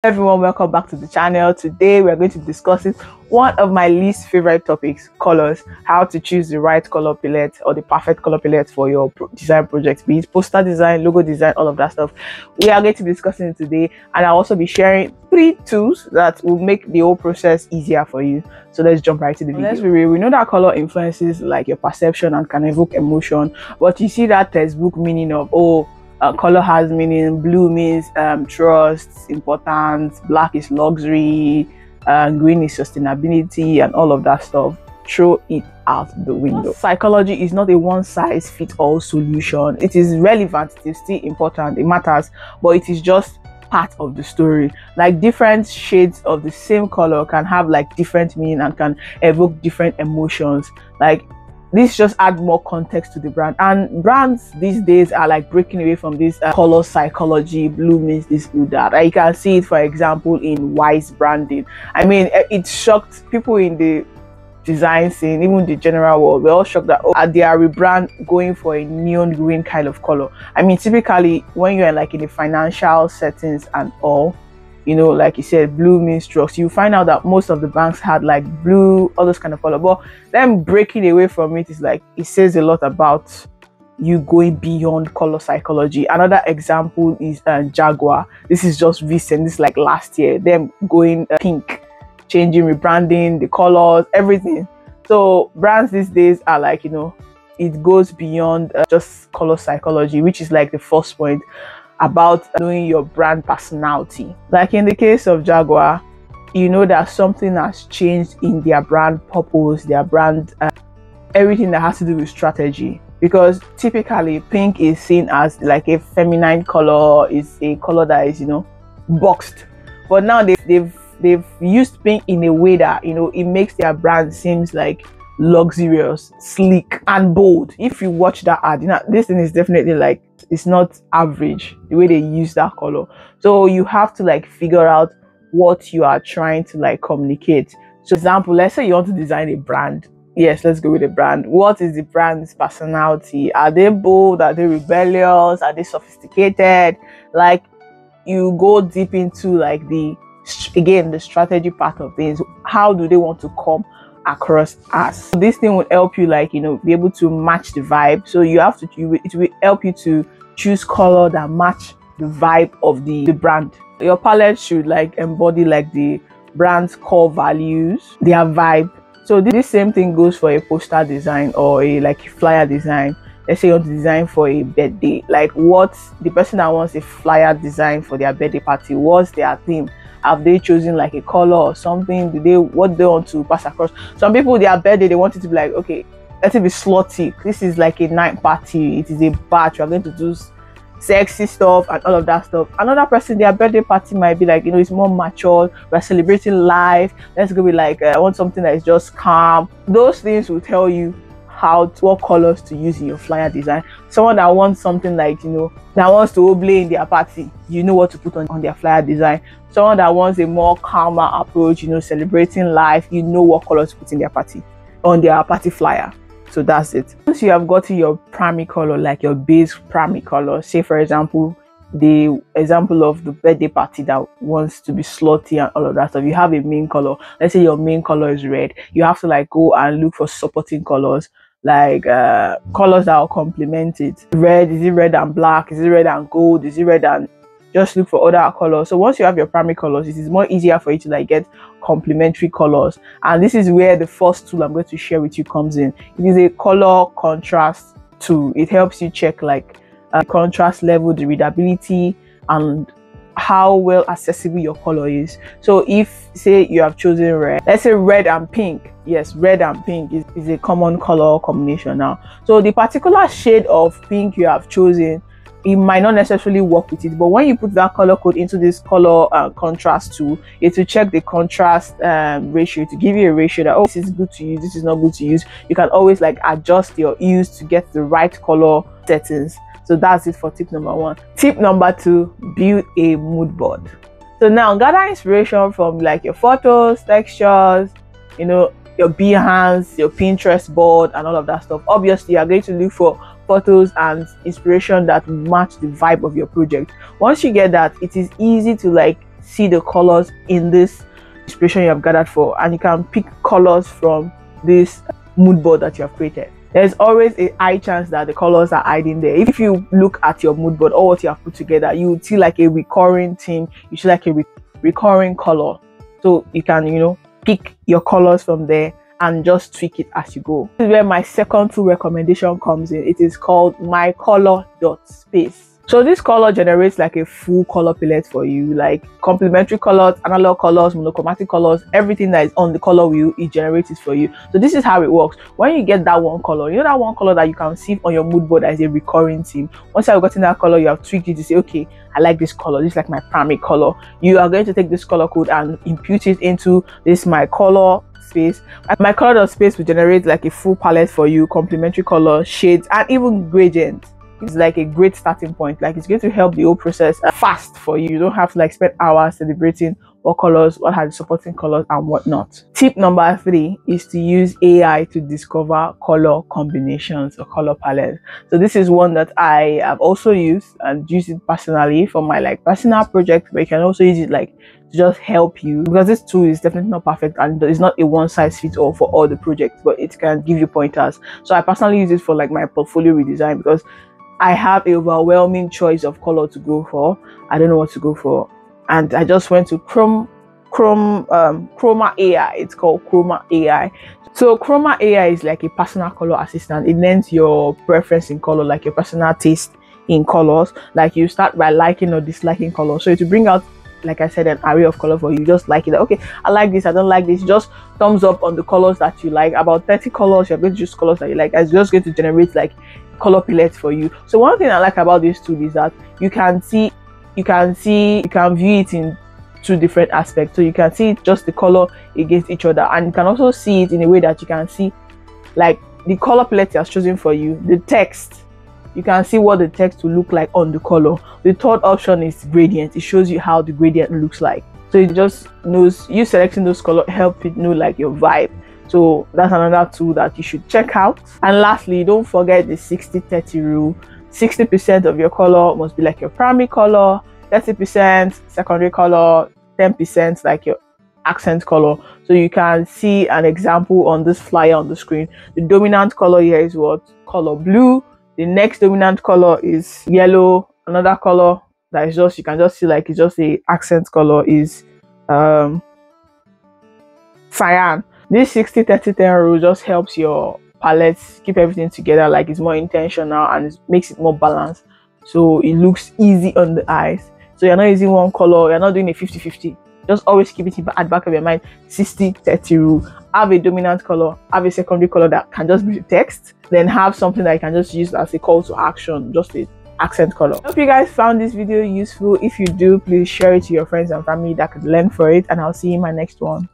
Everyone, welcome back to the channel. Today we are going to be discussing one of my least favorite topics: colors. How to choose the right color palette or the perfect color palette for your design project, be it poster design, logo design, all of that stuff. We are going to be discussing it today, and I'll also be sharing 3 tools that will make the whole process easier for you. So let's jump right to the video. Let's be real, we know that color influences like your perception and can evoke emotion, but you see that textbook meaning of color has meaning. Blue means trust, importance, black is luxury, green is sustainability, and all of that stuff. Throw it out the window. Psychology is not a one-size-fits-all solution. It is relevant, it is still important, it matters, but it is just part of the story. Like different shades of the same color can have like different meaning and can evoke different emotions. Like this just add more context to the brand, and brands these days are like breaking away from this color psychology. Blue means this, blue that. You can see it, for example, in Wise branding. I mean, it shocked people in the design scene, even the general world. We're all shocked that they are rebrand going for a neon green kind of color. I mean, typically when you're like in the financial settings and all, you know, like you said, blue means trust. You find out that most of the banks had like blue, all those kind of color, but them breaking away from it is like, it says a lot about you going beyond color psychology. Another example is Jaguar. This is just recent, this is like last year, them going pink, changing, rebranding the colors, everything. So brands these days are like, you know, it goes beyond just color psychology, which is like the first point about knowing your brand personality. Like in the case of Jaguar, you know that something has changed in their brand purpose, their brand, everything that has to do with strategy. Because typically pink is seen as like a feminine color, is a color that is, you know, boxed. But now they've used pink in a way that, you know, it makes their brand seems like luxurious, sleek, and bold. If you watch that ad, you know, this thing is definitely like, it's not average the way they use that color. So you have to like figure out what you are trying to like communicate. So example, let's say you want to design a brand. Yes, let's go with a brand. What is the brand's personality? Are they bold? Are they rebellious? Are they sophisticated? Like, you go deep into like the strategy part of things. How do they want to come across us? So this thing will help you like, you know, be able to match the vibe. So you have to, it will help you to choose color that match the vibe of the brand. Your palette should like embody like the brand's core values, their vibe. So this same thing goes for a poster design or a like flyer design. Let's say you want to design for a birthday. Like, what the person that wants a flyer design for their birthday party, what's their theme? Have they chosen like a color or something? What they want to pass across? Some people, their birthday, they want it to be like, okay, let it be slutty. This is like a night party. It is a bath. You are going to do sexy stuff and all of that stuff. Another person, their birthday party might be like, you know, it's more mature. We're celebrating life. Let's go with like, I want something that is just calm. Those things will tell you what colors to use in your flyer design. Someone that wants something like, you know, that wants to oblate in their party, you know what to put on their flyer design. Someone that wants a more calmer approach, you know, celebrating life, you know what colors to put in their party, on their party flyer. So that's it. Once you have gotten your primary color, like your base primary color, say for example, the example of the birthday party that wants to be slutty and all of that stuff, you have a main color. Let's say your main color is red. You have to like go and look for supporting colors, like colors that will complement it. Red, is it red and black? Is it red and gold? Is it red and, just look for other colors. So once you have your primary colors, it is more easier for you to like get complementary colors. And this is where the first tool I'm going to share with you comes in. It is a color contrast tool. It helps you check like contrast level, the readability, and how well accessible your color is. So if say you have chosen red, let's say red and pink. Yes, red and pink is a common color combination now. So the particular shade of pink you have chosen, it might not necessarily work with it, but when you put that color code into this color contrast tool, it will check the contrast ratio to give you a ratio that, oh, this is good to use, this is not good to use. You can always like adjust your hues to get the right color settings. So that's it for tip number 1. Tip number 2, build a mood board. So now gather inspiration from like your photos, textures, you know, your Behance, your Pinterest board, and all of that stuff. Obviously, you are going to look for photos and inspiration that match the vibe of your project. Once you get that, it is easy to like see the colors in this inspiration you have gathered for, and you can pick colors from this mood board that you have created. There's always a high chance that the colors are hiding there. If you look at your mood board or what you have put together, you would see like a recurring theme, you see like a recurring color. So you can, you know, pick your colors from there and just tweak it as you go. This is where my second tool recommendation comes in. It is called Mycolor.space. So this color generates like a full color palette for you, like complementary colors, analog colors, monochromatic colors, everything that is on the color wheel, it generates it for you. So this is how it works. When you get that one color, you know that one color that you can see on your mood board as a recurring theme. Once you have gotten that color, you have tweaked it to say, okay, I like this color. This is like my primary color. You are going to take this color code and impute it into this Mycolor.space. Mycolor.space will generate like a full palette for you, complementary colors, shades, and even gradients. It's like a great starting point. Like, it's going to help the whole process fast for you. You don't have to like spend hours celebrating what colors, what are the supporting colors and whatnot. Tip number 3 is to use AI to discover color combinations or color palettes. So this is one that I have also used and used it personally for my like personal project, but you can also use it like to just help you, because this tool is definitely not perfect and it's not a one-size-fits-all for all the projects, but it can give you pointers. So I personally use it for like my portfolio redesign, because I have a overwhelming choice of color to go for. I don't know what to go for, and I just went to Khroma AI. It's called Khroma AI. So Khroma AI is like a personal color assistant. It learns your preference in color, like your personal taste in colors. Like, you start by liking or disliking color, so to bring out, like I said, an array of color for you. Just like it, okay, I like this, I don't like this. Just thumbs up on the colors that you like. About 30 colors, you're going to choose colors that you like. It's just going to generate like color palette for you. So one thing I like about this tool is that you can view it in 2 different aspects. So you can see just the color against each other, and you can also see it in a way that you can see like the color palette has chosen for you, the text. You can see what the text will look like on the color. The third option is gradient. It shows you how the gradient looks like. So it just knows, you selecting those colors help it know like your vibe. So that's another tool that you should check out. And lastly, don't forget the 60-30 rule. 60% of your color must be like your primary color, 30% secondary color, 10% like your accent color. So you can see an example on this flyer on the screen. The dominant color here is what? Color blue. The next dominant color is yellow. Another color that is just, you can just see like it's just a accent color is cyan. This 60-30-10 rule just helps your palette keep everything together, like it's more intentional and it makes it more balanced, so it looks easy on the eyes. So you're not using one color, you're not doing a 50-50. Just always keep it at the back of your mind. 60-30 rule. Have a dominant color, have a secondary color that can just be the text, then have something that you can just use as a call to action, just a accent color. I hope you guys found this video useful. If you do, please share it to your friends and family that could learn for it, and I'll see you in my next one.